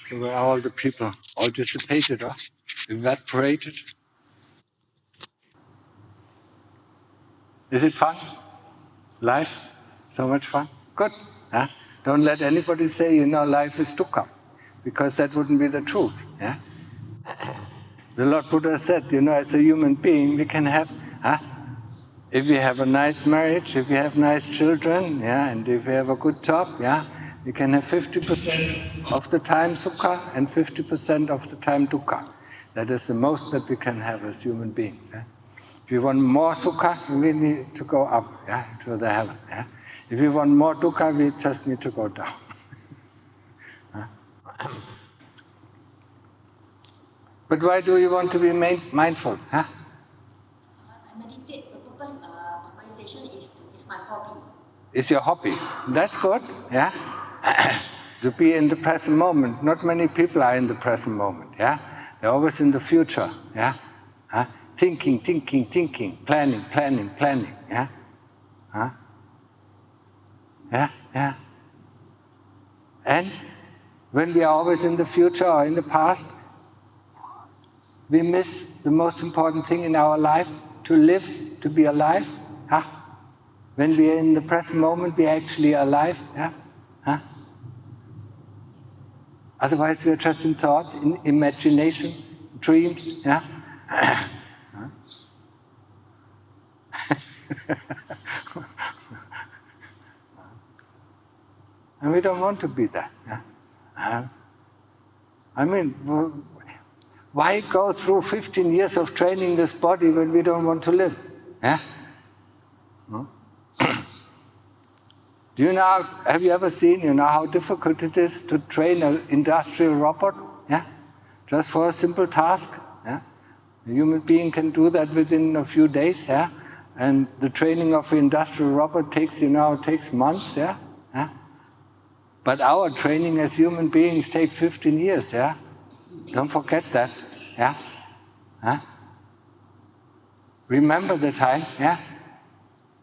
So where all the people all dissipated or evaporated. Is it fun? Life? So much fun? Good. Huh? Don't let anybody say, life is dukkha, because that wouldn't be the truth. Yeah? The Lord Buddha said, as a human being, we can have, if we have a nice marriage, if we have nice children, and if we have a good job, we can have 50% of the time sukha and 50% of the time dukkha. That is the most that we can have as human beings. Yeah? If you want more sukha, we need to go up to the heaven. Yeah? If you want more dukkha, we just need to go down. But why do you want to be mindful? I meditate. The purpose of meditation is my hobby. It's your hobby. That's good, yeah? To be in the present moment. Not many people are in the present moment, yeah? They're always in the future, yeah? Thinking, planning, yeah? Yeah. And when we are always in the future or in the past, we miss the most important thing in our life, to live, to be alive. When we are in the present moment, we are actually alive. Otherwise, we are just in thought, in imagination, dreams. And we don't want to be that. Why go through 15 years of training this body when we don't want to live? Do you know, have you ever seen, how difficult it is to train an industrial robot? Just for a simple task. A human being can do that within a few days. And the training of an industrial robot takes months. But our training as human beings takes 15 years. Don't forget that. Remember the time.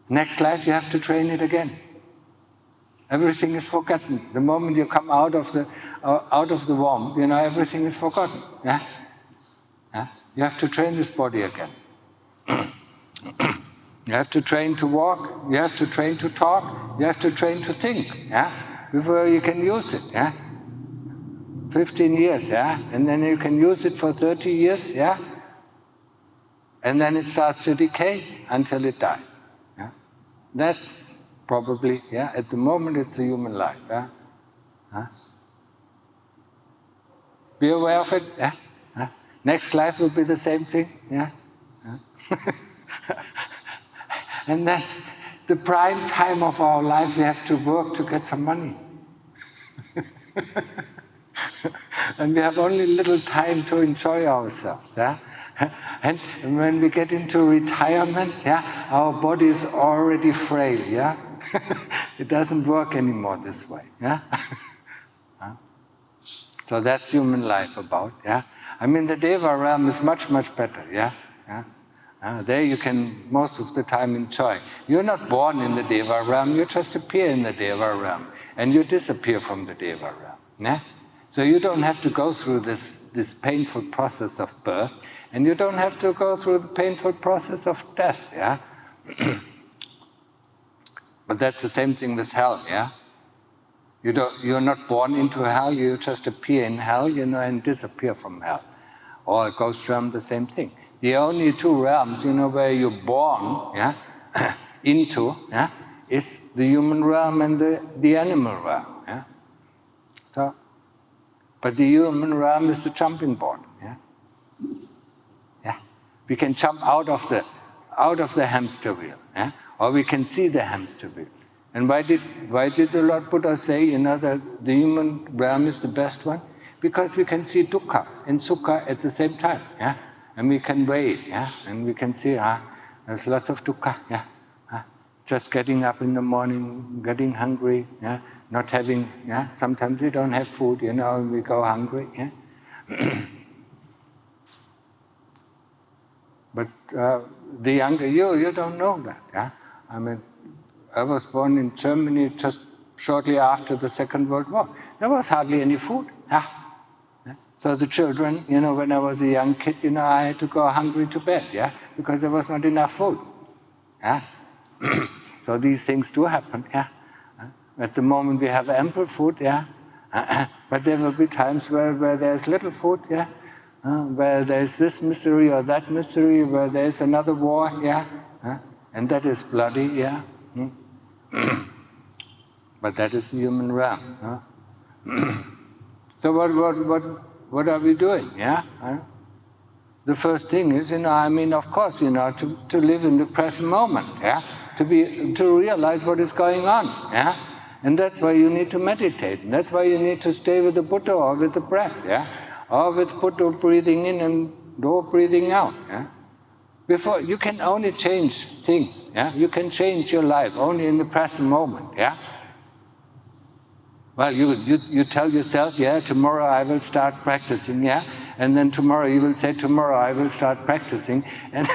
Next life you have to train it again. Everything is forgotten. The moment you come out of the womb, everything is forgotten. You have to train this body again. You have to train to walk. You have to train to talk. You have to train to think. Before you can use it. 15 years. And then you can use it for 30 years. And then it starts to decay until it dies. That's probably, at the moment it's a human life. Be aware of it. Next life will be the same thing. And then the prime time of our life, we have to work to get some money. And we have only little time to enjoy ourselves. And when we get into retirement, our body is already frail. It doesn't work anymore this way. So that's human life about. The Deva realm is much, much better. There you can most of the time enjoy. You're not born in the Deva realm, you just appear in the Deva realm, and you disappear from the Deva realm. So you don't have to go through this painful process of birth, and you don't have to go through the painful process of death. But that's the same thing with hell. You're not born into hell, you just appear in hell, and disappear from hell. Or a ghost realm, the same thing. The only two realms, where you're born into, is the human realm and the animal realm. But the human realm is the jumping board. We can jump out of the hamster wheel, or we can see the hamster wheel. And why did the Lord Buddha say, that the human realm is the best one? Because we can see dukkha and sukha at the same time. And we can weigh it, and we can see, there's lots of dukkha, just getting up in the morning, getting hungry, not having, sometimes we don't have food, and we go hungry, But the younger you don't know that, I was born in Germany just shortly after the Second World War. There was hardly any food, So the children, when I was a young kid, I had to go hungry to bed, yeah, because there was not enough food. Yeah? So these things do happen, yeah. At the moment we have ample food, yeah. But there will be times where there's little food, yeah. Where there's this misery or that misery, where there's another war, yeah. And that is bloody, yeah. But that is the human realm. So what are we doing, yeah? The first thing is, of course, to live in the present moment, yeah? To realize what is going on, yeah? And that's why you need to meditate. And that's why you need to stay with the Buddha or with the breath, yeah? Or with Buddha breathing in and Dhamma breathing out, yeah? Before, you can only change things, yeah? You can change your life only in the present moment, yeah? Well, you tell yourself, yeah, tomorrow I will start practicing, yeah? And then tomorrow you will say, tomorrow I will start practicing, and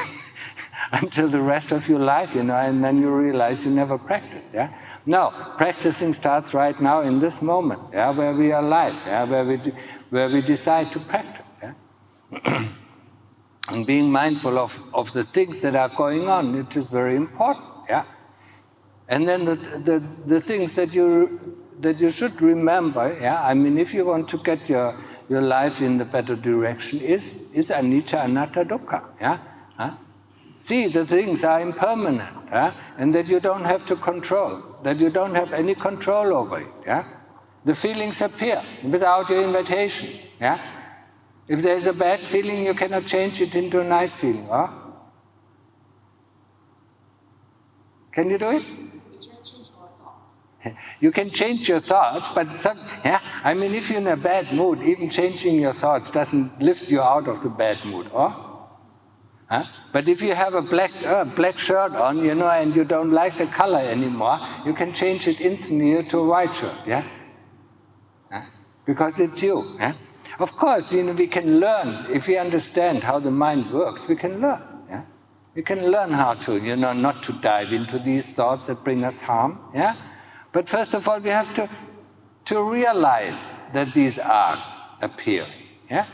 until the rest of your life, and then you realize you never practiced, yeah? No, practicing starts right now in this moment, yeah, where we are alive, yeah, where we decide to practice, yeah? And being mindful of the things that are going on, it is very important, yeah? And then the things that you should remember, yeah, if you want to get your life in the better direction, is anicca, anatta, dukkha, yeah? See, the things are impermanent, yeah? And that you don't have to control, that you don't have any control over it, yeah? The feelings appear without your invitation, yeah? If there's a bad feeling, you cannot change it into a nice feeling, huh? Can you do it? You can change your thoughts, but if you're in a bad mood, even changing your thoughts doesn't lift you out of the bad mood, or? But if you have a black shirt on, and you don't like the color anymore, you can change it instantly to a white shirt, yeah? Because it's you, yeah? Of course, we can learn, if we understand how the mind works, we can learn, yeah? We can learn how to, not to dive into these thoughts that bring us harm, yeah? But first of all, we have to realize that these are appearing, yeah?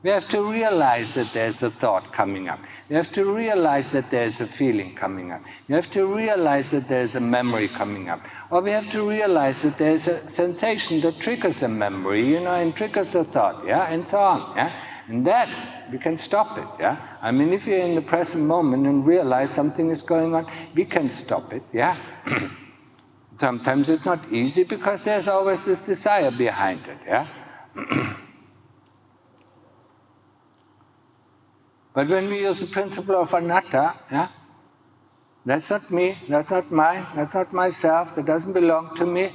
We have to realize that there's a thought coming up. We have to realize that there's a feeling coming up. We have to realize that there's a memory coming up. Or we have to realize that there's a sensation that triggers a memory, and triggers a thought, yeah, and so on, yeah? And that, we can stop it, yeah? If you're in the present moment and realize something is going on, we can stop it, yeah? Sometimes it's not easy because there's always this desire behind it, yeah? But when we use the principle of anatta, yeah, that's not me, that's not mine, that's not myself, that doesn't belong to me.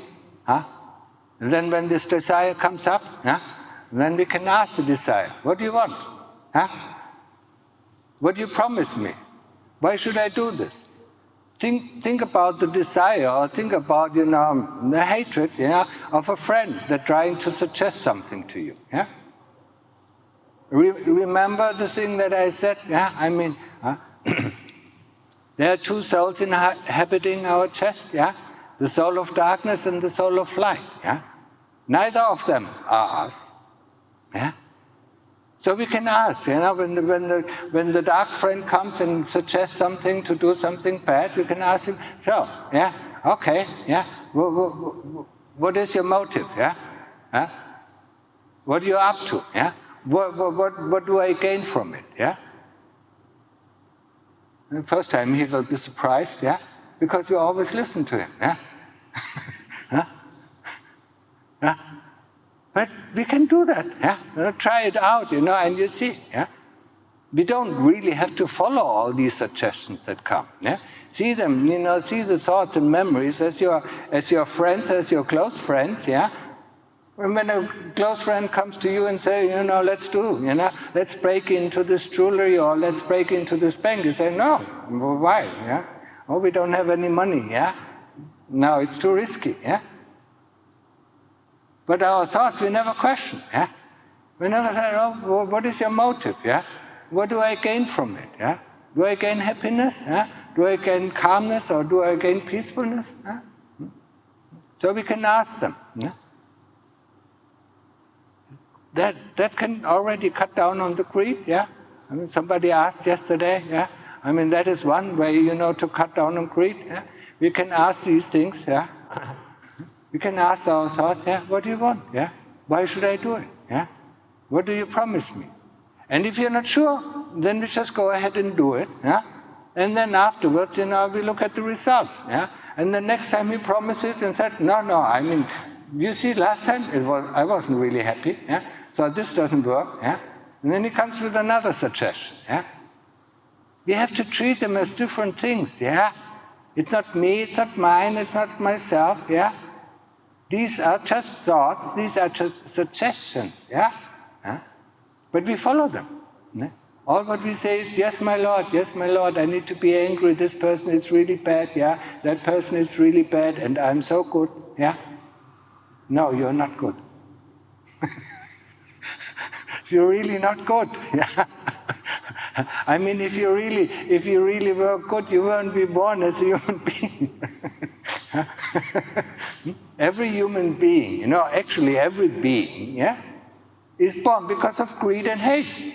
And then when this desire comes up, then we can ask the desire, what do you want? What do you promise me? Why should I do this? Think about the desire, or think about, the hatred, of a friend that's trying to suggest something to you. Yeah? Remember the thing that I said? Yeah, there are two souls inhabiting our chest. Yeah, the soul of darkness and the soul of light. Yeah, neither of them are us. Yeah, so we can ask. When the dark friend comes and suggests something to do something bad, we can ask him. So, yeah, okay, yeah. What is your motive? Yeah, what are you up to? Yeah. What do I gain from it? Yeah. The first time he will be surprised, yeah, because you always listen to him, yeah. But we can do that, yeah. Try it out, and you see, yeah. We don't really have to follow all these suggestions that come, yeah. See them, see the thoughts and memories as your friends, as your close friends, yeah. When a close friend comes to you and says, let's break into this jewelry or let's break into this bank, you say, no, why? Yeah? Oh, we don't have any money, yeah? No, it's too risky, yeah? But our thoughts, we never question, yeah? We never say, oh, what is your motive, yeah? What do I gain from it, yeah? Do I gain happiness, yeah? Do I gain calmness or do I gain peacefulness? Yeah? So we can ask them, yeah? that can already cut down on the greed, yeah? I mean, somebody asked yesterday, yeah? I mean, that is one way, to cut down on greed, yeah? We can ask these things, yeah? We can ask our thoughts, yeah? What do you want, yeah? Why should I do it, yeah? What do you promise me? And if you're not sure, then we just go ahead and do it, yeah? And then afterwards, we look at the results, yeah? And the next time he promised it and said, no, I mean, you see, last time I wasn't really happy, yeah? So this doesn't work, yeah? And then he comes with another suggestion, yeah? We have to treat them as different things, yeah? It's not me, it's not mine, it's not myself, yeah? These are just thoughts, these are just suggestions, yeah? Huh? But we follow them. Yeah? All what we say is, yes, my Lord, I need to be angry, this person is really bad, yeah? That person is really bad, and I'm so good, yeah? No, you're not good. You're really not good, yeah? I mean, if you really were good, you wouldn't be born as a human being. Every human being, actually every being, yeah, is born because of greed and hate.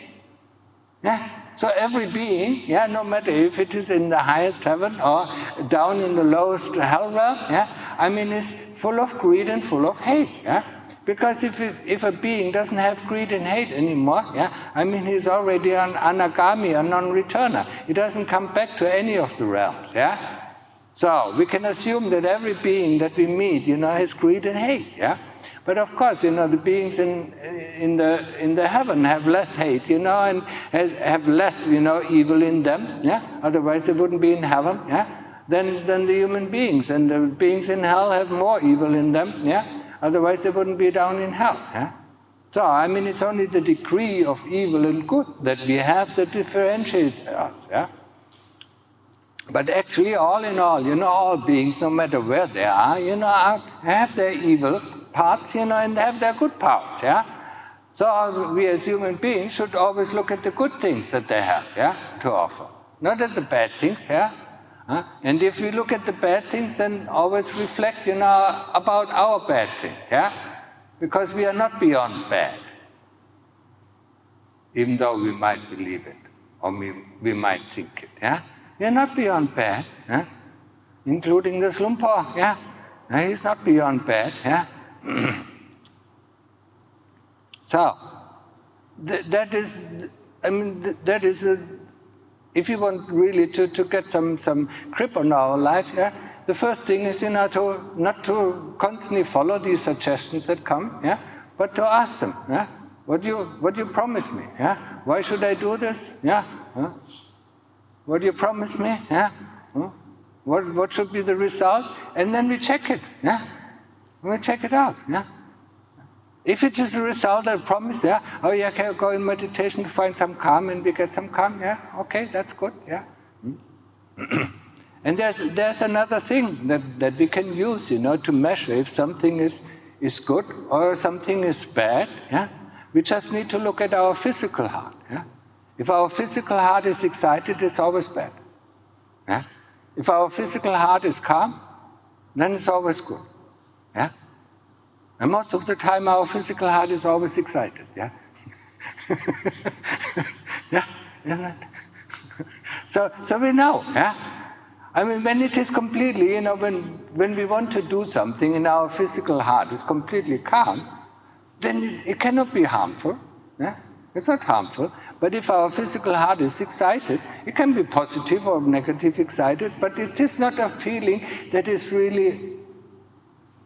Yeah? So every being, yeah, no matter if it is in the highest heaven or down in the lowest hell realm, yeah, I mean, is full of greed and full of hate, yeah? Because if a being doesn't have greed and hate anymore, yeah, I mean, he's already an anagami, a non-returner. He doesn't come back to any of the realms, yeah? So we can assume that every being that we meet, has greed and hate, yeah? But of course, the beings in the heaven have less hate, and have less, evil in them, yeah? Otherwise they wouldn't be in heaven, yeah? Than the human beings. And the beings in hell have more evil in them, yeah? Otherwise they wouldn't be down in hell, yeah? So, I mean, it's only the degree of evil and good that we have that differentiate us, yeah? But actually, all in all, all beings, no matter where they are, have their evil parts, and have their good parts, yeah? So we as human beings should always look at the good things that they have, yeah, to offer. Not at the bad things, yeah? And if we look at the bad things, then always reflect, about our bad things, yeah? Because we are not beyond bad, even though we might believe it, or we might think it, yeah? We are not beyond bad, yeah? Including this Lumpur, yeah? He's not beyond bad, yeah? So, that is, if you want really to get some grip on our life, yeah, the first thing is, not to constantly follow these suggestions that come, yeah, but to ask them, yeah, what do you promise me, yeah? Why should I do this, yeah? Huh? What do you promise me, yeah? Huh? What should be the result? And then we check it, yeah? We check it out, yeah? If it is the result I promised, yeah, oh yeah, can I go in meditation to find some calm and we get some calm, yeah, okay, that's good, yeah. And there's another thing that we can use, to measure if something is good or something is bad, yeah. We just need to look at our physical heart, yeah. If our physical heart is excited, it's always bad, yeah. If our physical heart is calm, then it's always good, yeah. And most of the time, our physical heart is always excited, yeah? Yeah, isn't it? So we know, yeah? I mean, when it is completely, when we want to do something and our physical heart is completely calm, then it cannot be harmful, yeah? It's not harmful. But if our physical heart is excited, it can be positive or negative excited, but it is not a feeling that is really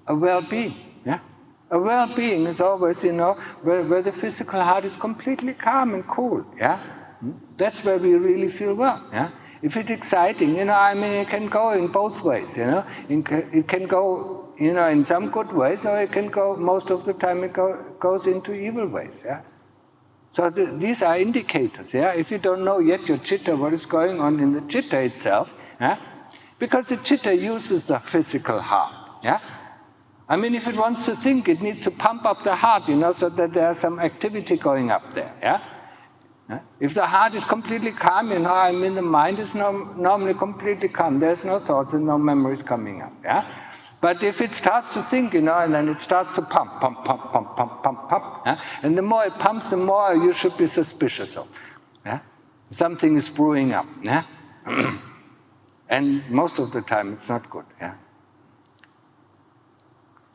a well-being, yeah? A well-being is always, where the physical heart is completely calm and cool, yeah? That's where we really feel well, yeah? If it's exciting, I mean, it can go in both ways, It can go, in some good ways, or it can go, most of the time, it goes into evil ways, yeah? So these are indicators, yeah? If you don't know yet your chitta, what is going on in the chitta itself, yeah? Because the chitta uses the physical heart, yeah? I mean, if it wants to think, it needs to pump up the heart, so that there's some activity going up there, yeah? If the heart is completely calm, I mean, the mind is normally completely calm. There's no thoughts and no memories coming up, yeah? But if it starts to think, and then it starts to pump, pump, pump, pump, pump, pump, pump, and the more it pumps, the more you should be suspicious of. Something is brewing up. And most of the time it's not good.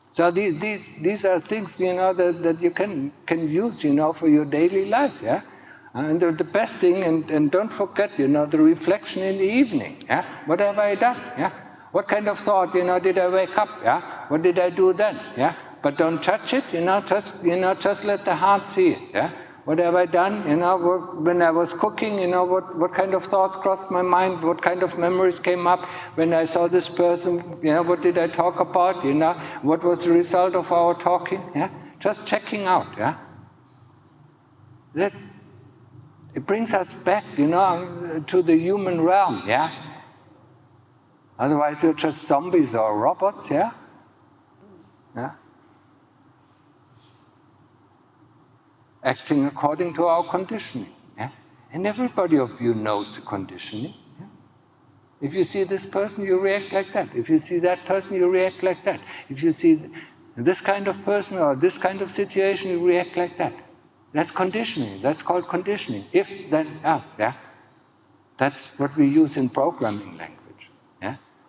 So these are things, that you can use, for your daily life. And the best thing, and don't forget, the reflection in the evening. What have I done? What kind of thought, did I wake up? What did I do then? But don't judge it, just let the heart see it. What have I done? When I was cooking, what kind of thoughts crossed my mind? What kind of memories came up when I saw this person? What did I talk about? What was the result of our talking? Just checking out. That it brings us back, to the human realm. Otherwise, we're just zombies or robots. Acting according to our conditioning. And everybody of you knows the conditioning. If you see this person, you react like that. If you see that person, you react like that. If you see this kind of person or this kind of situation, you react like that. That's conditioning. That's called conditioning. If, then, else. That's what we use in programming language.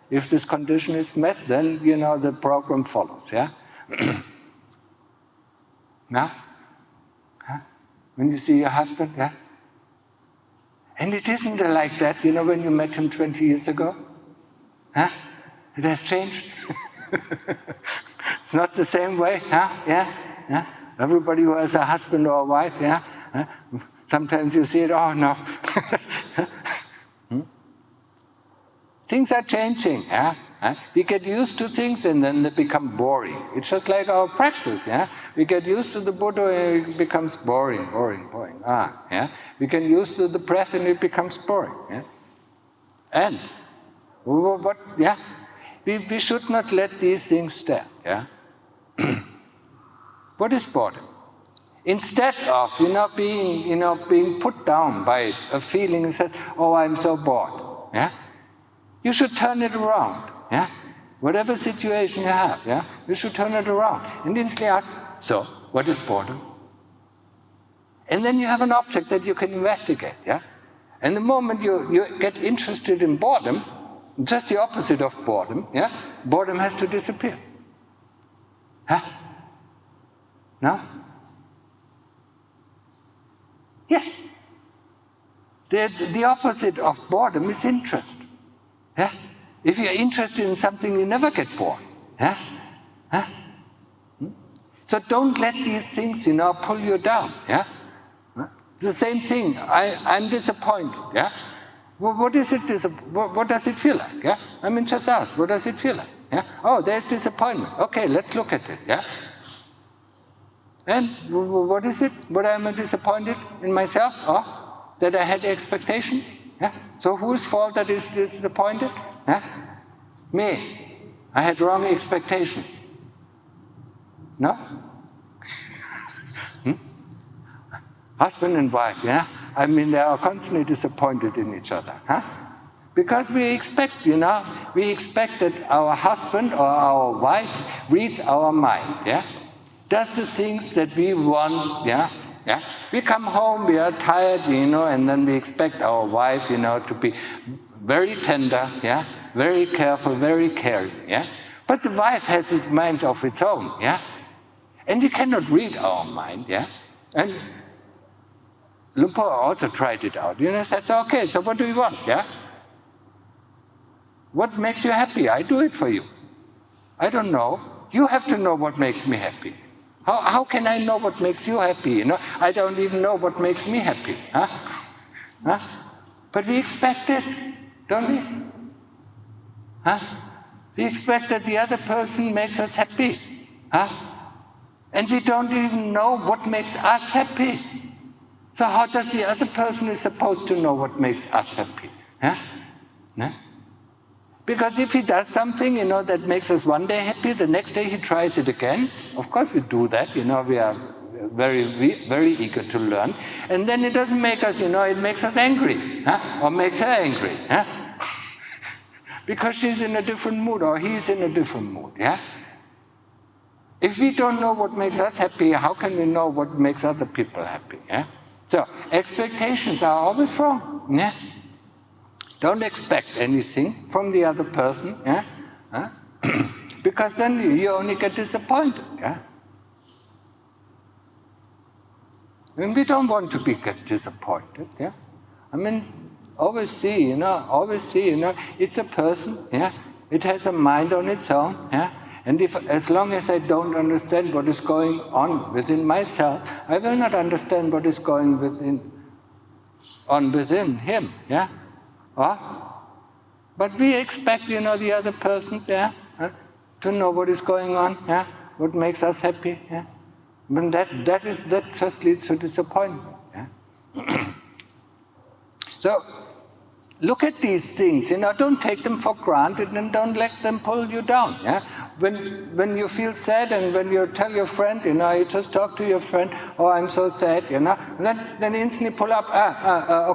If this condition is met, then, the program follows. Now? When you see your husband, and it isn't like that, when you met him 20 years ago. It has changed. It's not the same way. Everybody who has a husband or a wife, sometimes you see it, oh no. Things are changing. We get used to things and then they become boring. It's just like our practice. We get used to the Buddha and it becomes boring. We get used to the breath and it becomes boring. And what? We should not let these things stand. What is boredom? Instead of being put down by a feeling and said, oh, I'm so bored. You should turn it around. Whatever situation you have, you should turn it around. And instantly ask, so, what is boredom? And then you have an object that you can investigate. And the moment you get interested in boredom, just the opposite of boredom, boredom has to disappear. No? Yes. The opposite of boredom is interest. If you're interested in something, you never get bored. So don't let these things, pull you down. It's the same thing. I'm disappointed. Well, what does it feel like? I mean, just ask, what does it feel like? Oh, there's disappointment. Okay, let's look at it. And what is it? What am I disappointed in myself? Or that I had expectations? So whose fault that is disappointed? Me. I had wrong expectations. No? Husband and wife, I mean, they are constantly disappointed in each other. Because we expect, we expect that our husband or our wife reads our mind, does the things that we want, We come home, we are tired, and then we expect our wife, to be very tender, very careful, very caring, But the wife has its mind of its own, And you cannot read our mind, And Lumpur also tried it out. Said, okay, so what do you want, What makes you happy? I do it for you. I don't know. You have to know what makes me happy. How can I know what makes you happy? I don't even know what makes me happy. But we expect it, don't we? We expect that the other person makes us happy. And we don't even know what makes us happy. So how does the other person is supposed to know what makes us happy? Because if he does something, that makes us one day happy, the next day he tries it again. Of course we do that, we are very, very eager to learn. And then it doesn't make us, it makes us angry, or makes her angry. because she's in a different mood or he's in a different mood, yeah? If we don't know what makes us happy, how can we know what makes other people happy, yeah? So, expectations are always wrong, yeah? Don't expect anything from the other person, yeah? Huh? Because then you only get disappointed, yeah? And we don't want to get disappointed, yeah? I mean, always see, it's a person, yeah? It has a mind on its own, yeah? And as long as I don't understand what is going on within myself, I will not understand what is going on within him, yeah? But we expect, the other persons, yeah, to know what is going on, yeah, what makes us happy, yeah. But that just leads to disappointment, yeah. So, look at these things, don't take them for granted and don't let them pull you down, yeah. When you feel sad and when you tell your friend, you just talk to your friend, oh, I'm so sad, then instantly pull up,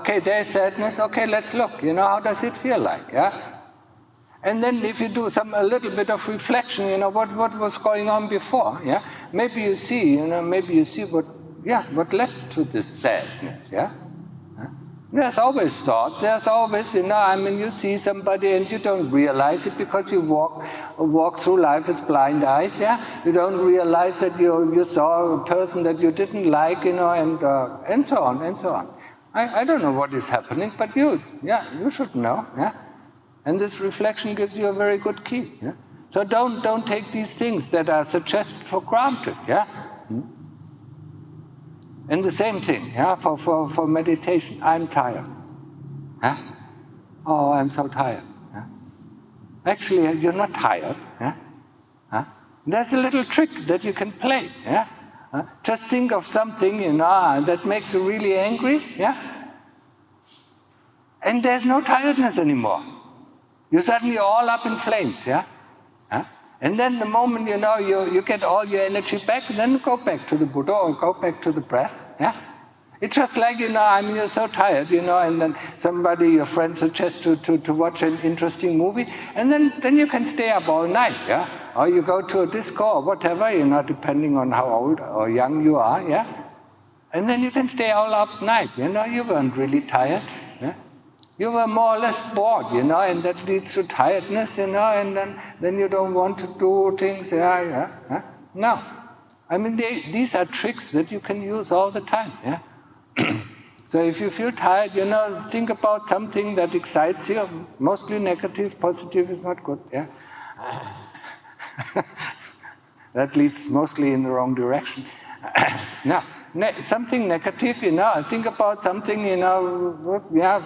okay, there's sadness, okay, let's look, how does it feel like, yeah? And then if you do a little bit of reflection, what was going on before, yeah? Maybe you see what led to this sadness, yeah? There's always thoughts, there's always, you see somebody and you don't realize it because you walk through life with blind eyes, yeah? You don't realize that you saw a person that you didn't like, and so on, and so on. I don't know what is happening, but you should know, yeah? And this reflection gives you a very good key, yeah? So don't take these things that are suggested for granted, yeah? And the same thing, yeah, for meditation. I'm tired. Huh? Oh, I'm so tired. Huh? Actually, you're not tired. Yeah? Huh? There's a little trick that you can play. Yeah? Huh? Just think of something, that makes you really angry. Yeah? And there's no tiredness anymore. You're suddenly all up in flames. Yeah? Huh? And then the moment, you get all your energy back, then go back to the Buddha or go back to the breath, yeah? It's just like, you're so tired, and then your friend suggests to watch an interesting movie, and then you can stay up all night, yeah? Or you go to a disco or whatever, depending on how old or young you are, yeah? And then you can stay all up night, you weren't really tired, yeah? You were more or less bored, and that leads to tiredness, and then you don't want to do things, yeah. Huh? No. These are tricks that you can use all the time, yeah. So if you feel tired, think about something that excites you, mostly negative, positive is not good, yeah. That leads mostly in the wrong direction. No, something negative, think about something, yeah.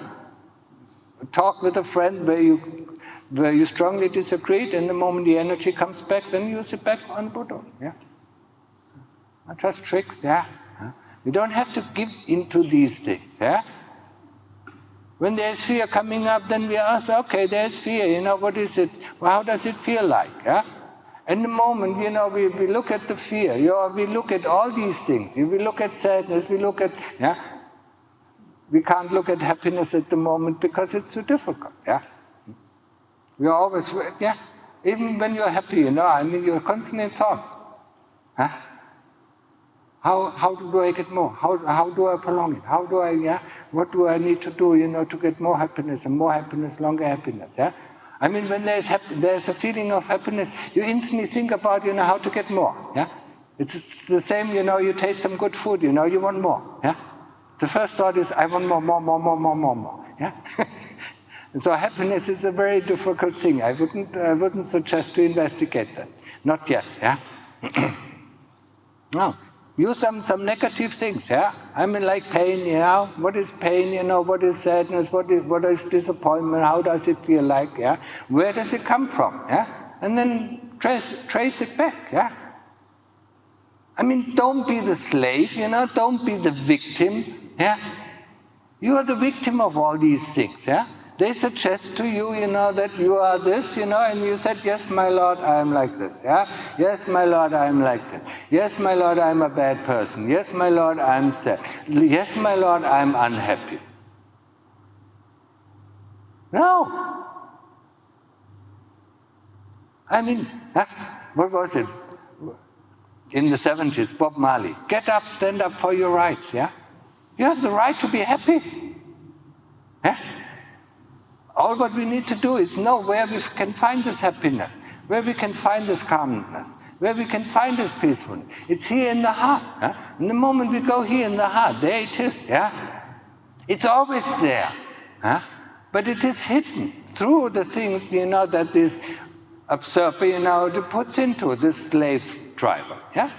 Talk with a friend where you strongly disagreed, and the moment the energy comes back, then use it back on Buddha. Yeah, not just tricks. Yeah, you don't have to give into these things. Yeah, when there's fear coming up, then we ask, okay, there's fear. What is it? Well, how does it feel like? Yeah, and the moment we look at the fear, we look at all these things. We look at sadness. We look at We can't look at happiness at the moment because it's too difficult, yeah? We're always, yeah? Even when you're happy, you're constantly in thoughts. Huh? How do I get more? How do I prolong it? How do I, what do I need to do, to get more happiness, longer happiness, yeah? When there's a feeling of happiness, you instantly think about, how to get more, yeah? It's the same, you taste some good food, you want more, yeah? The first thought is, I want more, yeah? So happiness is a very difficult thing. I wouldn't suggest to investigate that. Not yet, yeah? No. Use some negative things, yeah? Like pain, what is pain, what is sadness, what is disappointment, how does it feel like, yeah? Where does it come from, yeah? And then trace it back, yeah? Don't be the slave, don't be the victim, yeah? You are the victim of all these things, yeah? They suggest to you, that you are this, and you said, yes, my Lord, I am like this, yeah? Yes, my Lord, I am like that. Yes, my Lord, I am a bad person. Yes, my Lord, I am sad. Yes, my Lord, I am unhappy. No. I mean, what was it? In the 70s, Bob Marley, get up, stand up for your rights, yeah? You have the right to be happy. Yeah? All what we need to do is know where we can find this happiness, where we can find this calmness, where we can find this peacefulness. It's here in the heart. Yeah? In the moment we go here in the heart, there it is. Yeah? It's always there. Yeah? But it is hidden through the things, that this observer, puts into this slave driver. Yeah?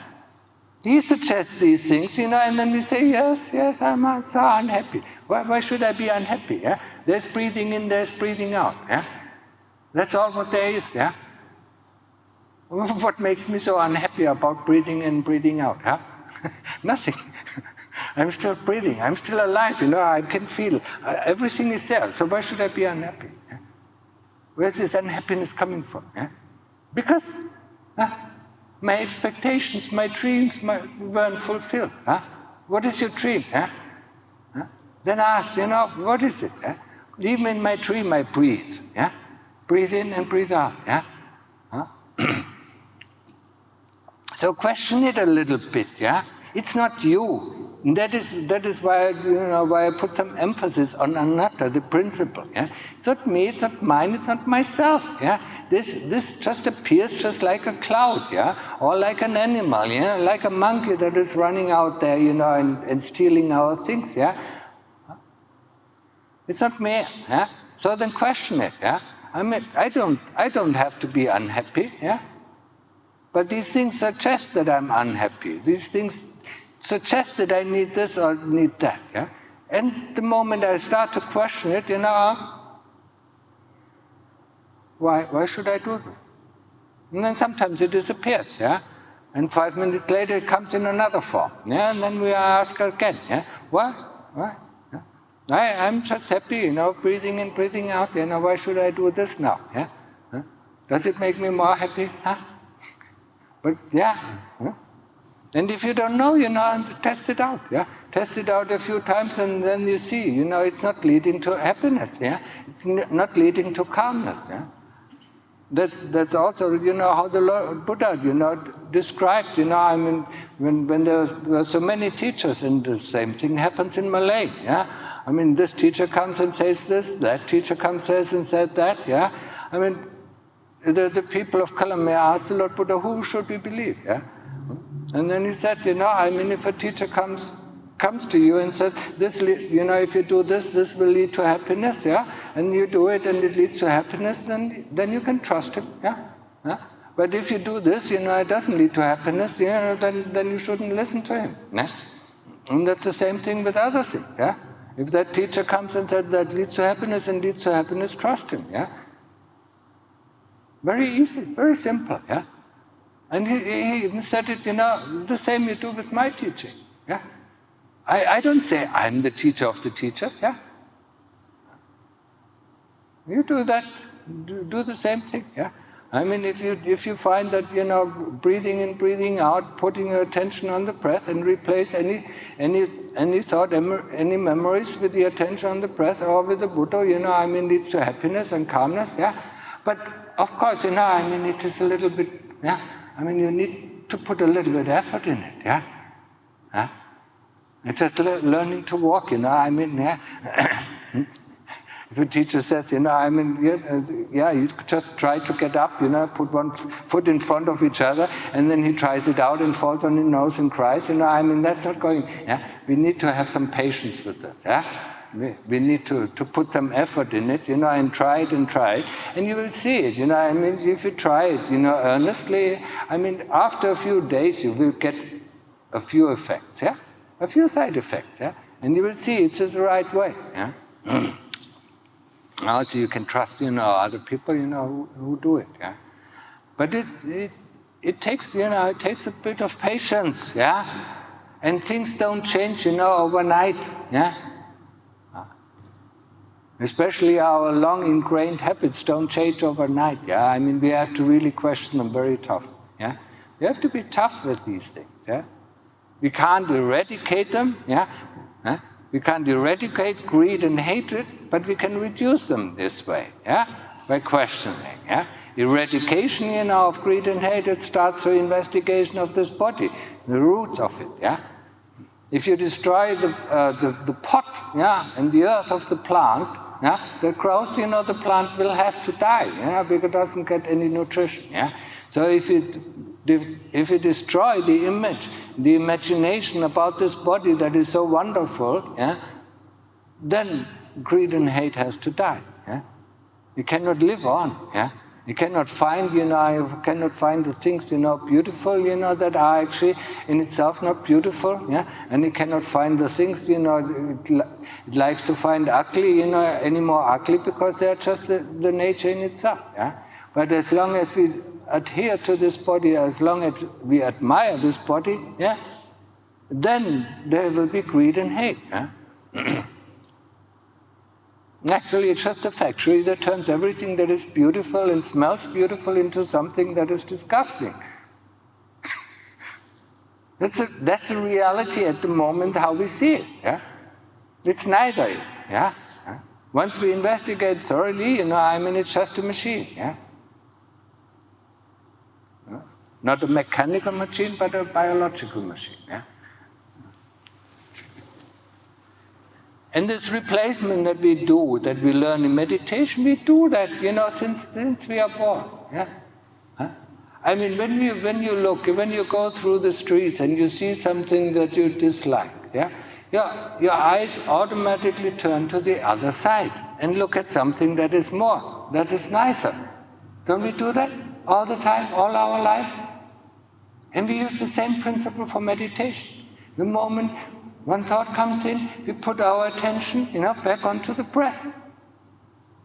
He suggests these things, and then we say, yes, I'm so unhappy. Why should I be unhappy? Yeah? There's breathing in, there's breathing out. Yeah? That's all what there is. Yeah? What makes me so unhappy about breathing in, breathing out? Yeah? Nothing. I'm still breathing. I'm still alive. I can feel. Everything is there. So why should I be unhappy? Yeah? Where's this unhappiness coming from? Yeah? Because my expectations, my dreams weren't fulfilled. Huh? What is your dream? Huh? Huh? Then ask, what is it? Huh? Even in my dream, I breathe. Yeah? Breathe in and breathe out. Yeah? Huh? So question it a little bit. Yeah? It's not you. And that is why why I put some emphasis on anatta, the principle. Yeah? It's not me. It's not mine. It's not myself. Yeah? This just appears just like a cloud, yeah, or like an animal, like a monkey that is running out there, and stealing our things, yeah. It's not me, yeah. So then question it, yeah. I mean, I don't have to be unhappy, yeah. But these things suggest that I'm unhappy. These things suggest that I need this or need that, yeah. And the moment I start to question it, why should I do this? And then sometimes it disappears, yeah? And 5 minutes later it comes in another form, yeah? And then we ask again, yeah? Why? Yeah? I'm just happy, breathing in, breathing out, why should I do this now, yeah? Huh? Does it make me more happy? Huh? But, yeah. Huh? And if you don't know, test it out, yeah? Test it out a few times and then you see, it's not leading to happiness, yeah? It's not leading to calmness, yeah? That's also, how the Lord Buddha, described, when there were so many teachers, and the same thing happens in Malay, yeah? I mean, this teacher comes and says this, that teacher comes and said that, yeah? I mean, the people of Kalamaya asked the Lord Buddha, who should we believe, yeah? And then he said, if a teacher comes to you and says, this, if you do this, this will lead to happiness, yeah? And you do it and it leads to happiness, then you can trust him, yeah? Yeah? But if you do this, it doesn't lead to happiness, then you shouldn't listen to him, yeah? And that's the same thing with other things, yeah? If that teacher comes and says that leads to happiness and leads to happiness, trust him, yeah? Very easy, very simple, yeah? And he said it, the same you do with my teaching, yeah? I don't say I'm the teacher of the teachers, yeah? You do that, do the same thing, yeah? I mean, if you find that, breathing in, breathing out, putting your attention on the breath and replace any thought, any memories with the attention on the breath or with the Buddha, leads to happiness and calmness, yeah? But, of course, it is a little bit, yeah? You need to put a little bit of effort in it, yeah? Huh? It's just learning to walk, yeah? If a teacher says, you just try to get up, put one foot in front of each other, and then he tries it out and falls on his nose and cries, that's not going, yeah? We need to have some patience with this, yeah? We need to put some effort in it, and try it, and you will see it, if you try it, earnestly, after a few days you will get a few effects, yeah? A few side effects, yeah? And you will see it's the right way, yeah? Also you can trust, other people, who do it, yeah? But it takes, it takes a bit of patience, yeah? And things don't change, overnight, yeah? Especially our long ingrained habits don't change overnight, yeah? We have to really question them very tough, yeah? We have to be tough with these things, yeah? We can't eradicate them, yeah? Huh? We can't eradicate greed and hatred, but we can reduce them this way, yeah? By questioning, yeah? Eradication, of greed and hate, it starts through investigation of this body, the roots of it, yeah? If you destroy the pot, yeah, and the earth of the plant, yeah, that grows, the plant will have to die, yeah, because it doesn't get any nutrition, yeah? So if you destroy the image, the imagination about this body that is so wonderful, yeah, then greed and hate has to die, yeah? You cannot live on, yeah? You cannot find, you cannot find the things, beautiful, that are actually in itself not beautiful, yeah? And you cannot find the things, it likes to find ugly, any more ugly because they are just the nature in itself, yeah? But as long as we adhere to this body, as long as we admire this body, yeah, then there will be greed and hate, yeah? Actually, it's just a factory that turns everything that is beautiful and smells beautiful into something that is disgusting. That's a reality at the moment, how we see it. Yeah? It's neither. Yeah? Once we investigate thoroughly, it's just a machine. Yeah? Not a mechanical machine, but a biological machine. Yeah? And this replacement that we do, that we learn in meditation, we do that, since we are born. Yeah? Huh? I mean, when you go through the streets and you see something that you dislike, yeah, your eyes automatically turn to the other side and look at something that is nicer. Don't we do that all the time, all our life? And we use the same principle for meditation. The moment one thought comes in, we put our attention, back onto the breath.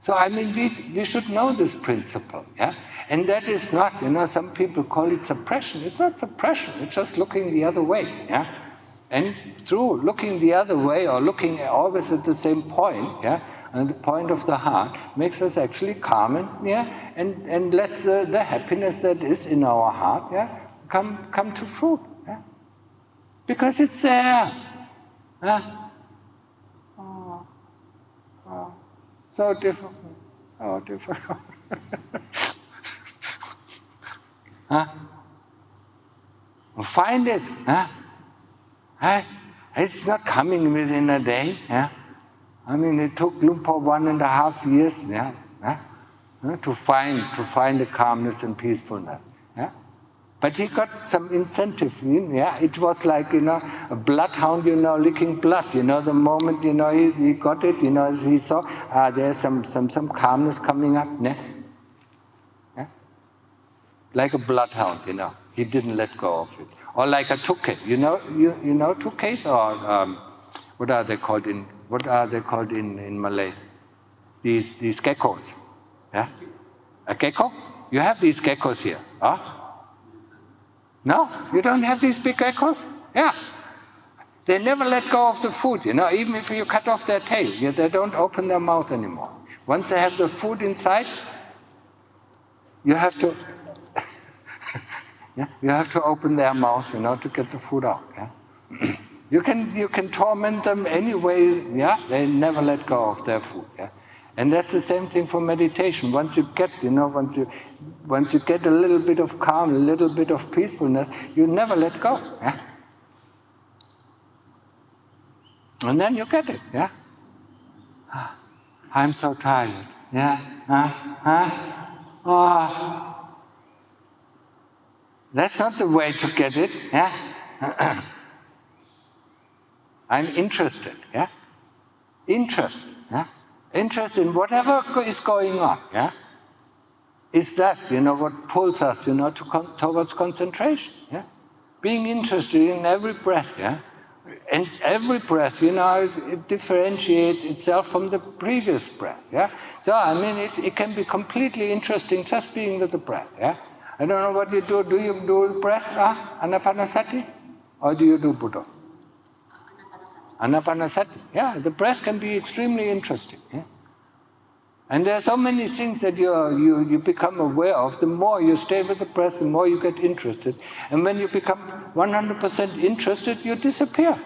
So we should know this principle, yeah? And that is not, some people call it suppression. It's not suppression, it's just looking the other way, yeah? And through looking the other way, or looking always at the same point, yeah, and the point of the heart, makes us actually calm and lets the happiness that is in our heart, yeah, come to fruit, yeah? Because it's there. So difficult. Oh, difficult. Find it. It's not coming within a day. Yeah? It took Lumpur 1.5 years, yeah, to find the calmness and peacefulness. Yeah? But he got some incentive, yeah. It was like, a bloodhound, licking blood. The moment, he got it, as he saw, there's some calmness coming up, yeah. Like a bloodhound, he didn't let go of it. Or like a toucan, you know toucans, or what are they called in Malay? These geckos, yeah. A gecko? You have these geckos here, huh? No, you don't have these big geckos? Yeah. They never let go of the food, even if you cut off their tail, they don't open their mouth anymore. Once they have the food inside, you have to you have to open their mouth, to get the food out. Yeah? You can torment them anyway, yeah? They never let go of their food. Yeah? And that's the same thing for meditation. Once you get, once you get a little bit of calm, a little bit of peacefulness, you never let go. Yeah? And then you get it. Yeah? I'm so tired. Yeah? That's not the way to get it. Yeah? I'm interested. Yeah? Interest. Yeah? Interest in whatever is going on, yeah, is that, what pulls us, towards concentration, yeah. Being interested in every breath, yeah, and every breath, it differentiates itself from the previous breath, yeah. So it can be completely interesting just being with the breath, yeah. I don't know what you do. Do you do the breath, anapanasati, or do you do Buddha? Anapanasati, yeah, the breath can be extremely interesting. Yeah? And there are so many things that you become aware of. The more you stay with the breath, the more you get interested. And when you become 100% interested, you disappear.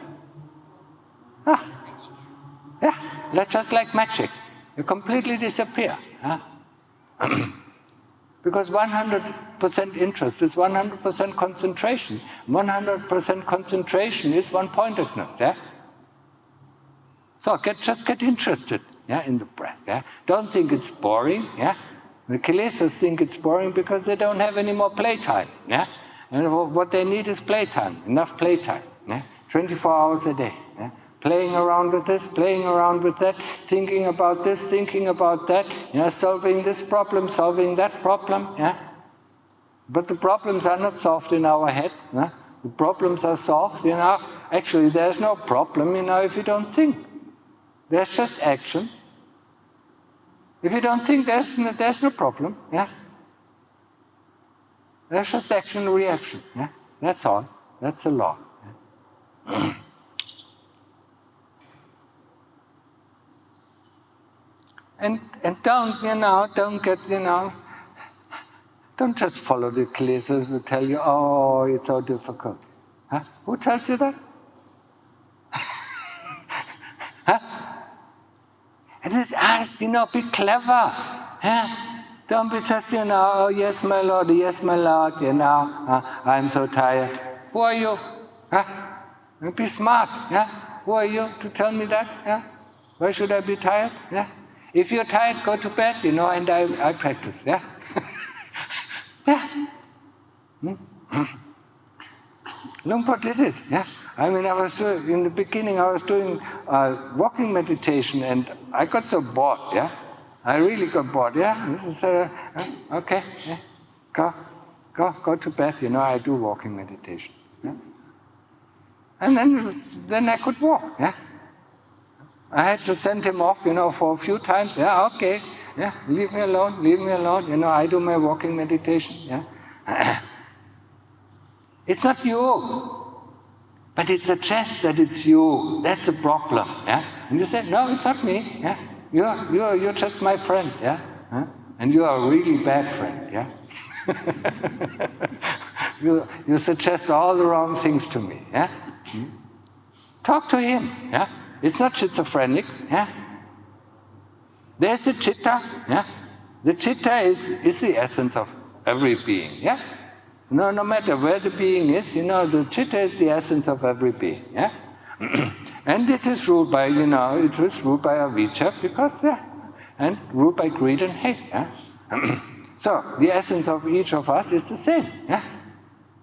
Yeah, just like magic. You completely disappear. Because 100% interest is 100% concentration. 100% concentration is one-pointedness. Yeah? So just get interested, yeah, in the breath. Yeah? Don't think it's boring. Yeah? The kilesas think it's boring because they don't have any more playtime. Yeah? And what they need is playtime, enough playtime. Yeah? 24 hours a day. Yeah? Playing around with this, playing around with that, thinking about this, thinking about that, solving this problem, solving that problem. Yeah? But the problems are not solved in our head. Yeah? The problems are solved, Actually, there's no problem, if you don't think. There's just action. If you don't think, there's no problem. Yeah? There's just action and reaction. Yeah? That's all. That's the law. Yeah? And don't get, don't just follow the kilesas who tell you, oh, it's so difficult. Huh? Who tells you that? Huh? And just ask, be clever. Huh? Don't be just, oh, yes, my Lord, I'm so tired. Who are you? Huh? Be smart. Yeah? Who are you to tell me that? Yeah? Why should I be tired? Yeah? If you're tired, go to bed, and I practice. Yeah? Yeah? Lumpur did it. Yeah? In the beginning, I was doing walking meditation, and I got so bored. Yeah? I really got bored. Yeah? This is, okay. Yeah? Go to bed. I do walking meditation. Yeah? And then I could walk. Yeah? I had to send him off, for a few times. Yeah, okay. Yeah, leave me alone. I do my walking meditation. Yeah. It's not you, but it suggests that it's you. That's a problem. Yeah. And you say, no, it's not me. Yeah. You're just my friend. Yeah. Huh? And you are a really bad friend. Yeah. You suggest all the wrong things to me. Yeah. Talk to him. Yeah. It's not schizophrenic. Yeah? There's a cheetah. Yeah? The cheetah is the essence of every being. Yeah? No matter where the being is, the cheetah is the essence of every being. Yeah? And it is ruled by, avijja because, and ruled by greed and hate. Yeah? So, the essence of each of us is the same. Yeah?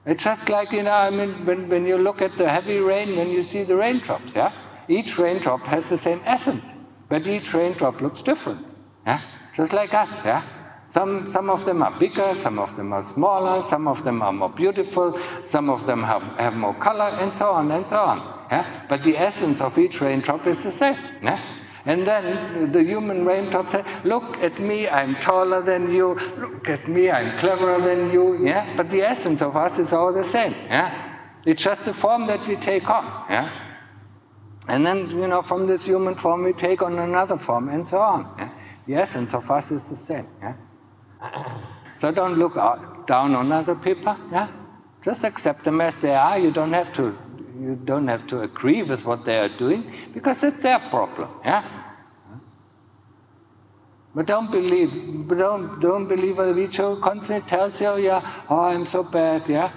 It's just like, when you look at the heavy rain, when you see the raindrops, yeah? Each raindrop has the same essence, but each raindrop looks different. Yeah? Just like us. Yeah? Some of them are bigger, some of them are smaller, some of them are more beautiful, some of them have more color, and so on and so on. Yeah? But the essence of each raindrop is the same. Yeah? And then the human raindrop says, look at me, I'm taller than you, look at me, I'm cleverer than you. Yeah? But the essence of us is all the same. Yeah? It's just the form that we take on. Yeah? And then, from this human form, we take on another form, and so on. Yeah? The essence of us is the same. Yeah? So don't look down on other people. Yeah? Just accept them as they are. You don't have to agree with what they are doing, because it's their problem. Yeah? But don't believe a Vicho constantly tells you, oh, I'm so bad. Yeah?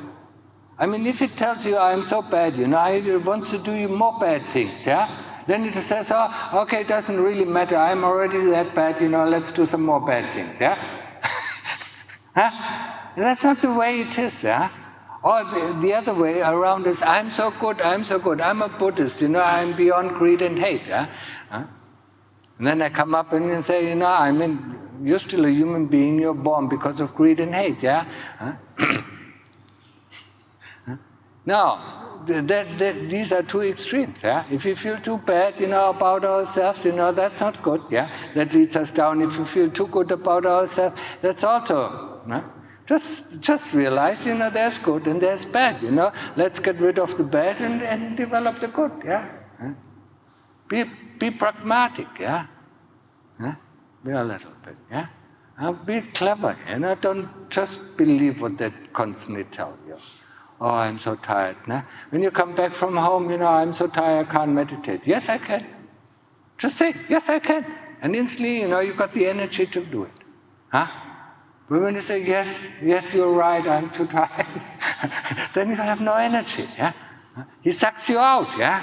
If it tells you, I'm so bad, it wants to do you more bad things, yeah? Then it says, oh, okay, it doesn't really matter, I'm already that bad, let's do some more bad things, yeah? Huh? That's not the way it is, yeah? Or the other way around is, I'm so good, I'm a Buddhist, I'm beyond greed and hate, yeah? Huh? And then I come up and say, you're still a human being, you're born because of greed and hate, yeah? Huh? Now, these are two extremes. Yeah? If we feel too bad, about ourselves, that's not good. Yeah, that leads us down. If we feel too good about ourselves, that's also. Just realize, there's good and there's bad. Let's get rid of the bad and develop the good. Yeah, be pragmatic. Yeah, be a little bit. Yeah, be clever. Don't just believe what they constantly tell you. Oh, I'm so tired. Nah? When you come back from home, I'm so tired, I can't meditate. Yes, I can. Just say, yes, I can. And instantly, you got the energy to do it. Huh? But when you say, yes, you're right, I'm too tired, then you have no energy. Yeah? He sucks you out. Yeah?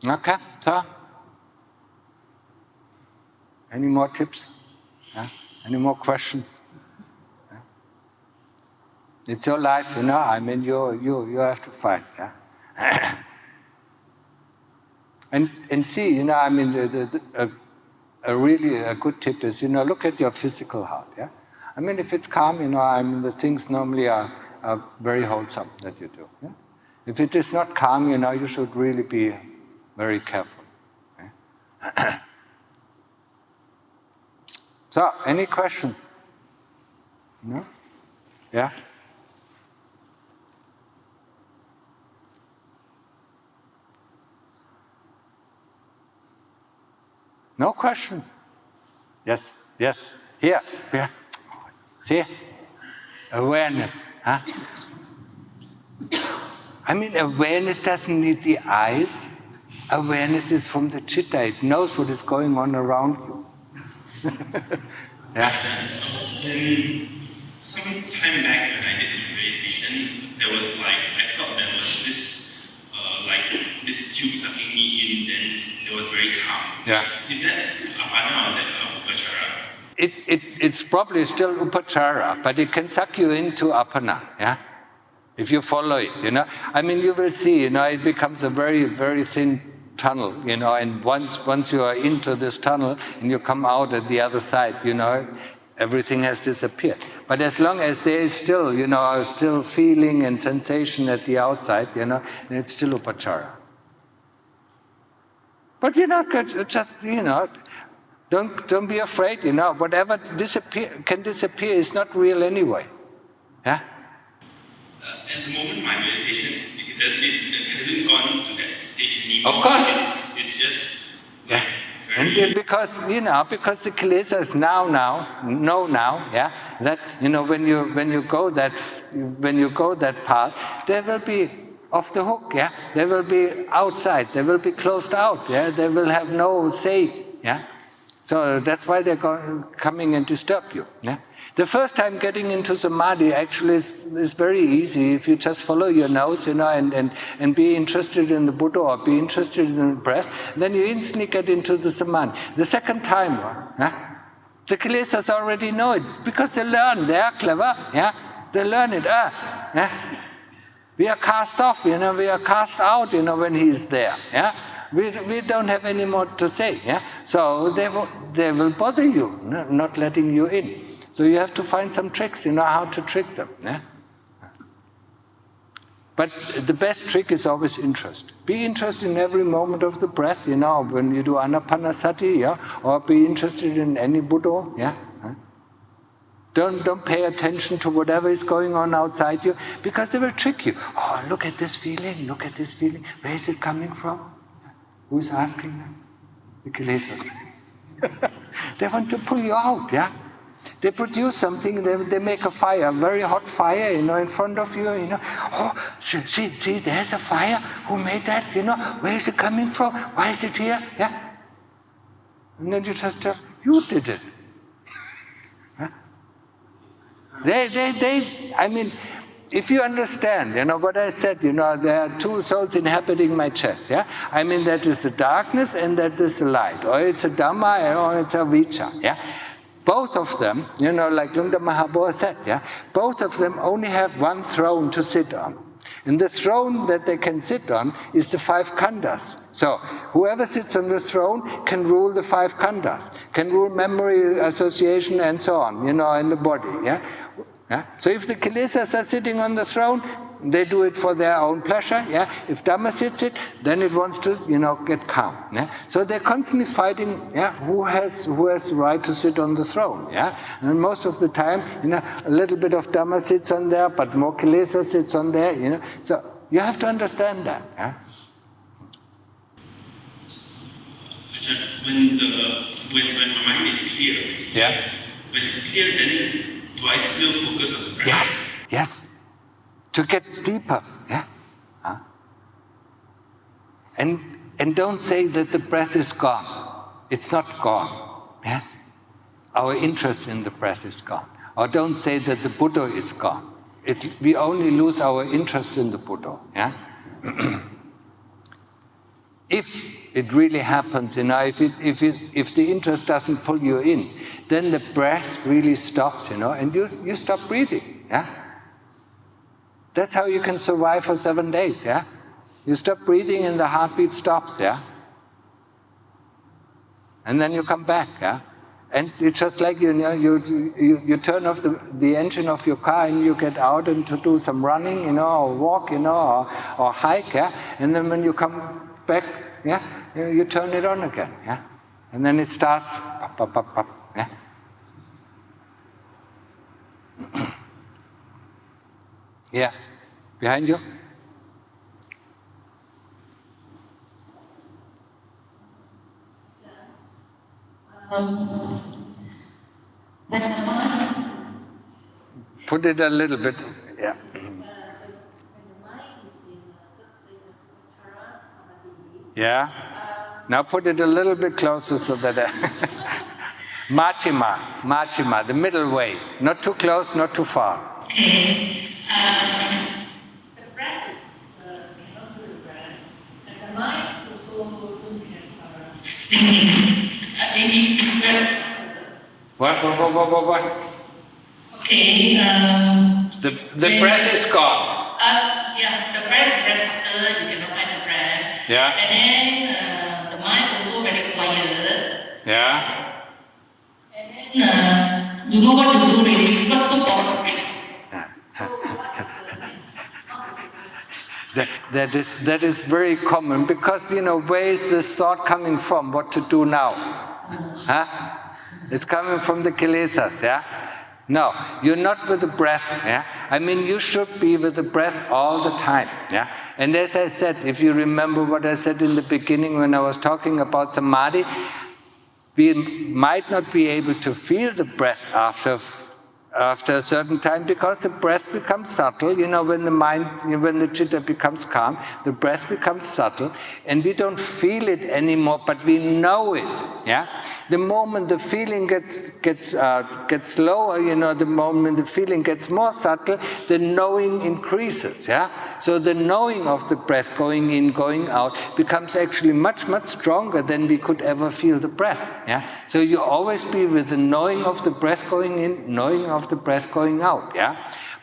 Okay, so, any more tips? Yeah? Any more questions? Yeah? It's your life, I mean, you have to fight. Yeah? and see, I mean, a good tip is, look at your physical heart. Yeah? I mean, if it's calm, I mean, the things normally are very wholesome that you do. Yeah? If it is not calm, you should really be very careful. Yeah? So, any questions? No? Yeah? No questions? Yes, here, yeah. See? Awareness. Huh? I mean, awareness doesn't need the eyes. Awareness is from the cheetah. It knows what is going on around you. Yeah? Then, some time back when I did meditation, there was I felt there was this tube sucking me in, then it was very calm. Yeah. Is that apana or is that upachara? It's probably still upachara, but it can suck you into apana, yeah? If you follow it, I mean, you will see, it becomes a very, very thin tunnel, and once you are into this tunnel and you come out at the other side, everything has disappeared. But as long as there is still, still feeling and sensation at the outside, then it's still upachara. But just, don't be afraid, whatever can disappear is not real anyway. Yeah? At the moment, my meditation, it hasn't gone to that stage anymore. Of course. It's just yeah. And because the kilesas know now, yeah, that when you go that path, they will be off the hook, yeah. They will be outside. They will be closed out, yeah. They will have no say, yeah. So that's why they're coming and disturb you, yeah. The first time getting into samadhi actually is very easy if you just follow your nose, and be interested in the Buddha or be interested in the breath, then you instantly get into the samadhi. The second time, the kilesas already know it because they learn. They are clever, yeah. They learn it. Yeah. We are cast off, we are cast out, when he is there, yeah. We don't have any more to say, yeah. So they will bother you, not letting you in. So you have to find some tricks, how to trick them. Yeah? But the best trick is always interest. Be interested in every moment of the breath, when you do anapanasati, yeah? Or be interested in any Buddha. Yeah? Don't pay attention to whatever is going on outside you, because they will trick you. Oh, look at this feeling, Where is it coming from? Who's asking them? The kilesas. They want to pull you out, yeah? They produce something, they make a fire, a very hot fire, in front of you, Oh, see, there's a fire. Who made that, Where is it coming from? Why is it here? Yeah? And then you just tell, you did it. Huh? I mean, if you understand, what I said, there are two souls inhabiting my chest, yeah? I mean, that is the darkness and that is the light. Or it's a Dhamma or it's a Vicca, yeah? Both of them, like Lungta Mahabodhi said, yeah, both of them only have one throne to sit on. And the throne that they can sit on is the 5 khandhas. So, whoever sits on the throne can rule the 5 khandhas, can rule memory, association, and so on, in the body, yeah? Yeah? So if the kilesas are sitting on the throne, they do it for their own pleasure. Yeah? If Dhamma sits it, then it wants to, get calm. Yeah? So they're constantly fighting. Yeah? Who has the right to sit on the throne? Yeah? And most of the time, a little bit of Dhamma sits on there, but more kilesa sits on there. So you have to understand that. Yeah? When my mind is clear. Yeah. When it's clear, then do I still focus on the breath? Yes. To get deeper, yeah. And don't say that the breath is gone. It's not gone. Yeah. our interest in the breath is gone. Or don't say that the Buddha is gone. We only lose our interest in the Buddha. Yeah? If it really happens, if the interest doesn't pull you in, then the breath really stops, and you stop breathing. Yeah? That's how you can survive for 7 days. Yeah? You stop breathing and the heartbeat stops. Yeah? And then you come back. Yeah? And it's just like, you turn off the engine of your car and you get out and to do some running, or walk, or hike, yeah? And then when you come back, yeah, you turn it on again, yeah? And then it starts, pop, pop, pop, pop, yeah? Yeah, behind you? When the mind Put it a little bit, yeah. when the mind is in Chakra samadhi, Yeah? Now put it a little bit closer so that... Machima, the middle way. Not too close, not too far. okay. The breath is not good breath, and the mind also don't have thinking. It's very What? okay. The breath is gone. Yeah, the breath is very subtle, you cannot find the breath. Yeah. And then the mind also very quiet. Yeah? And then you know what to do really, because so bored. That is very common, because, where is this thought coming from, what to do now? Huh? It's coming from the kilesas, yeah? No, you're not with the breath, yeah? I mean, you should be with the breath all the time, yeah? And as I said, if you remember what I said in the beginning when I was talking about samadhi, we might not be able to feel the breath after a certain time, because the breath becomes subtle. When the cheetah becomes calm, the breath becomes subtle, and we don't feel it anymore, but we know it. Yeah. The moment the feeling gets lower, the moment the feeling gets more subtle, the knowing increases. Yeah. So the knowing of the breath going in, going out becomes actually much, much stronger than we could ever feel the breath. Yeah. So you always be with the knowing of the breath going in, knowing of the breath going out. Yeah.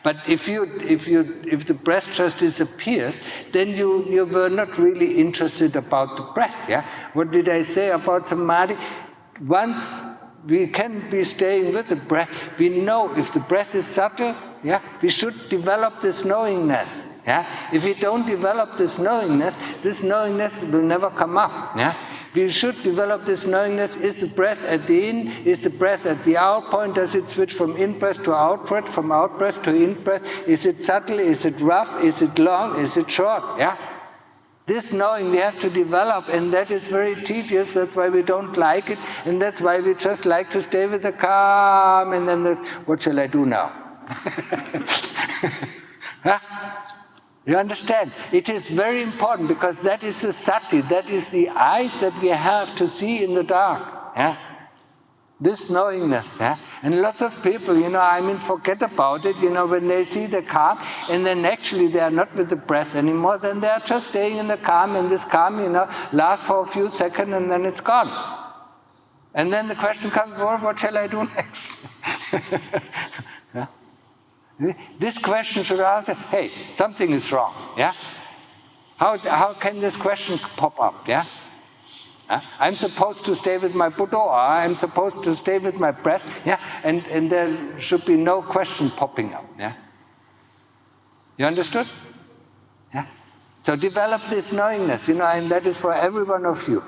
But if the breath just disappears, then you were not really interested about the breath. Yeah. What did I say about samadhi? Once we can be staying with the breath, we know if the breath is subtle, yeah, we should develop this knowingness. Yeah? If we don't develop this knowingness will never come up. Yeah? We should develop this knowingness. Is the breath at the in? Is the breath at the out point? Does it switch from in-breath to out-breath, from out-breath to in-breath? Is it subtle? Is it rough? Is it long? Is it short? Yeah? This knowing we have to develop, and that is very tedious. That's why we don't like it, and that's why we just like to stay with the calm, and then what shall I do now? Huh? You understand? It is very important, because that is the sati, that is the eyes that we have to see in the dark. Yeah? This knowingness, yeah? And lots of people, forget about it, when they see the calm, and then actually they are not with the breath anymore, then they are just staying in the calm, and this calm, lasts for a few seconds, and then it's gone. And then the question comes, well, what shall I do next? Yeah? This question should ask, hey, something is wrong, yeah? How can this question pop up, yeah? I'm supposed to stay with my Buddha, or I'm supposed to stay with my breath, yeah? And there should be no question popping up, yeah? You understood? Yeah? So develop this knowingness, and that is for every one of you.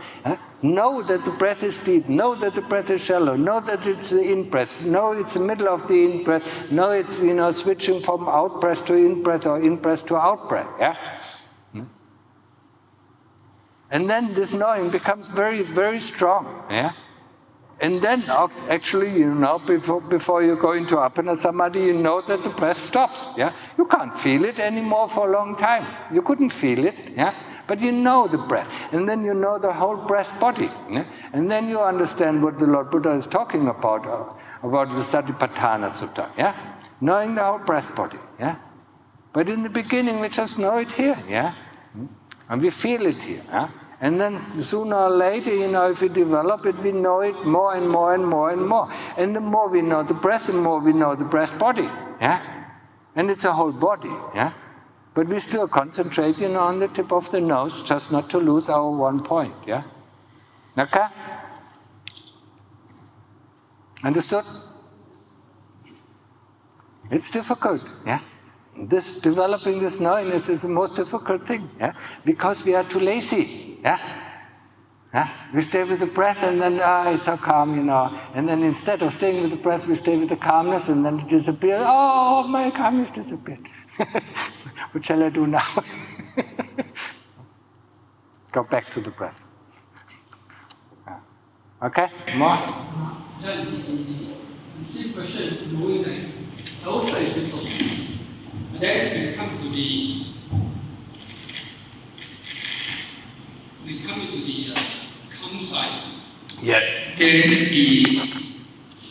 Know that the breath is deep, know that the breath is shallow, know that it's the in-breath, know it's the middle of the in-breath, know it's, switching from out-breath to in-breath or in-breath to out-breath, yeah? And then this knowing becomes very, very strong. Yeah? And then actually, before you go into Appana Samadhi, you know that the breath stops. Yeah? You can't feel it anymore for a long time. You couldn't feel it. Yeah? But you know the breath, and then you know the whole breath body. Yeah? And then you understand what the Lord Buddha is talking about the Satipatthana Sutta. Yeah? Knowing the whole breath body. Yeah? But in the beginning, we just know it here. Yeah? And we feel it here. Yeah? And then sooner or later, if we develop it, we know it more and more and more and more. And the more we know the breath, the more we know the breath body. Yeah? And it's a whole body. Yeah? But we still concentrate, on the tip of the nose, just not to lose our one point. Yeah? Okay? Understood? It's difficult. Yeah? Developing this knowingness is the most difficult thing. Yeah? Because we are too lazy. Yeah? Yeah? We stay with the breath and then, it's so calm, And then instead of staying with the breath, we stay with the calmness and then it disappears. Oh, my calmness disappeared. What shall I do now? Go back to the breath. Okay? More? Same question, knowing that outside is difficult. Then we come to the calm side. Yes. Then the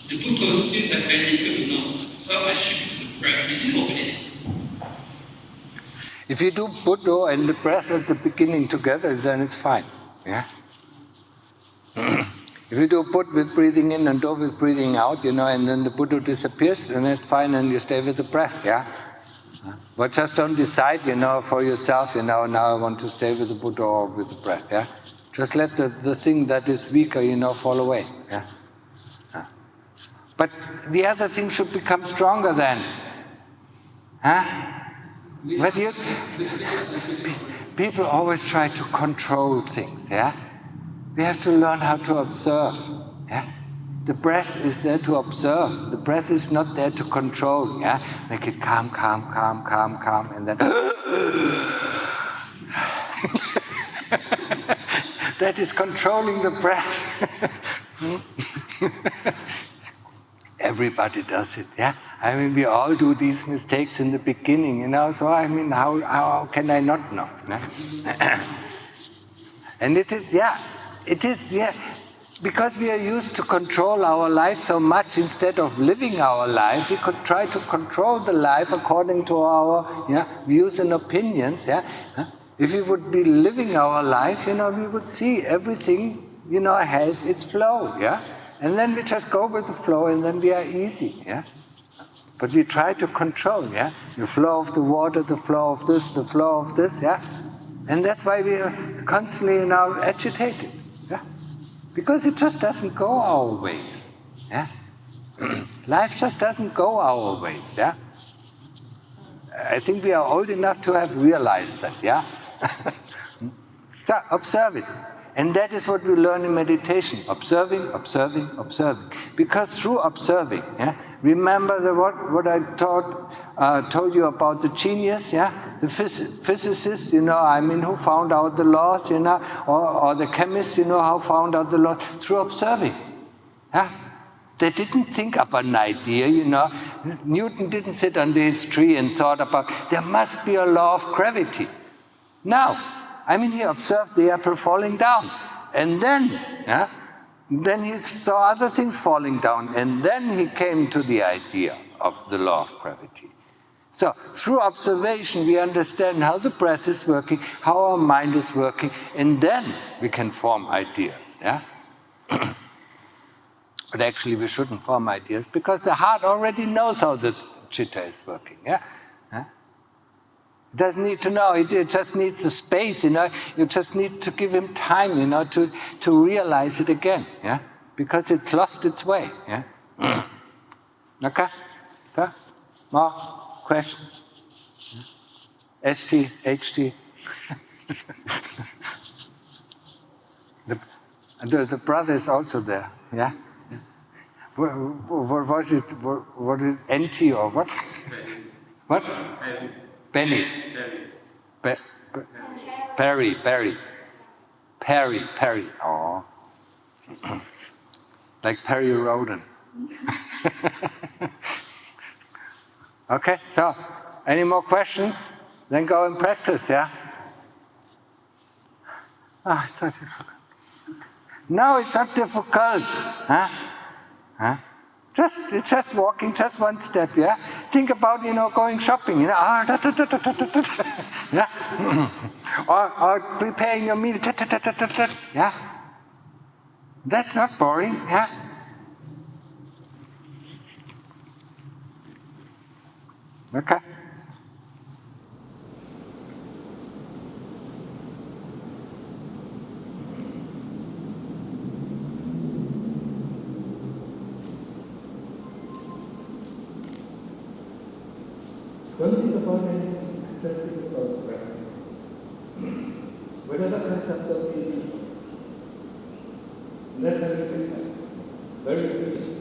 Buddha seems like very difficult to know. So I shift to the breath. Is it okay? If you do Buddha and the breath at the beginning together, then it's fine. Yeah? If you do Buddha with breathing in and do with breathing out, and then the Buddha disappears, then it's fine and you stay with the breath. Yeah? But just don't decide, for yourself, now I want to stay with the Buddha or with the breath. Yeah? Just let the thing that is weaker, fall away. Yeah? But the other thing should become stronger then. Huh? But people always try to control things. Yeah? We have to learn how to observe. Yeah? The breath is there to observe. The breath is not there to control. Yeah? Make it calm, calm, calm, calm, calm, and then that is controlling the breath. Everybody does it, yeah? We all do these mistakes in the beginning, so how can I not know? Yeah? And it is, because we are used to control our life so much, instead of living our life, we could try to control the life according to our views and opinions. Yeah? If we would be living our life, we would see everything, has its flow. Yeah? And then we just go with the flow and then we are easy. Yeah? But we try to control, the flow of the water, the flow of this, the flow of this. Yeah? And that's why we are constantly now agitated. Yeah? Because it just doesn't go our ways. Yeah? Life just doesn't go our ways. Yeah? I think we are old enough to have realized that. Yeah? So observe it. And that is what we learn in meditation. Observing, observing, observing. Because through observing, remember what I told you about the genius, the physicist, who found out the laws, or the chemist, who found out the laws through observing. They didn't think up an idea, Newton didn't sit under his tree and thought about, there must be a law of gravity. No. He observed the apple falling down. And then he saw other things falling down. And then he came to the idea of the law of gravity. So, through observation, we understand how the breath is working, how our mind is working, and then we can form ideas. Yeah? But actually, we shouldn't form ideas, because the heart already knows how the cheetah is working. Yeah? It doesn't need to know, it just needs the space, You just need to give him time, to realize it again, yeah? Because it's lost its way, yeah? Okay? So, more questions? ST, HT? the brother is also there, yeah? What was it? What is NT or what? What? Benny. Perry. Oh. Like Perry Roden. Okay, so, any more questions? Then go and practice, yeah? It's not difficult. No, it's not difficult. Huh? Huh? Just walking, just one step, yeah? Think about, going shopping, yeah? or preparing your meal, yeah? That's not boring, yeah? Okay. Don't think about anything, just think about the breath. Whatever comes up to you, let us be very good.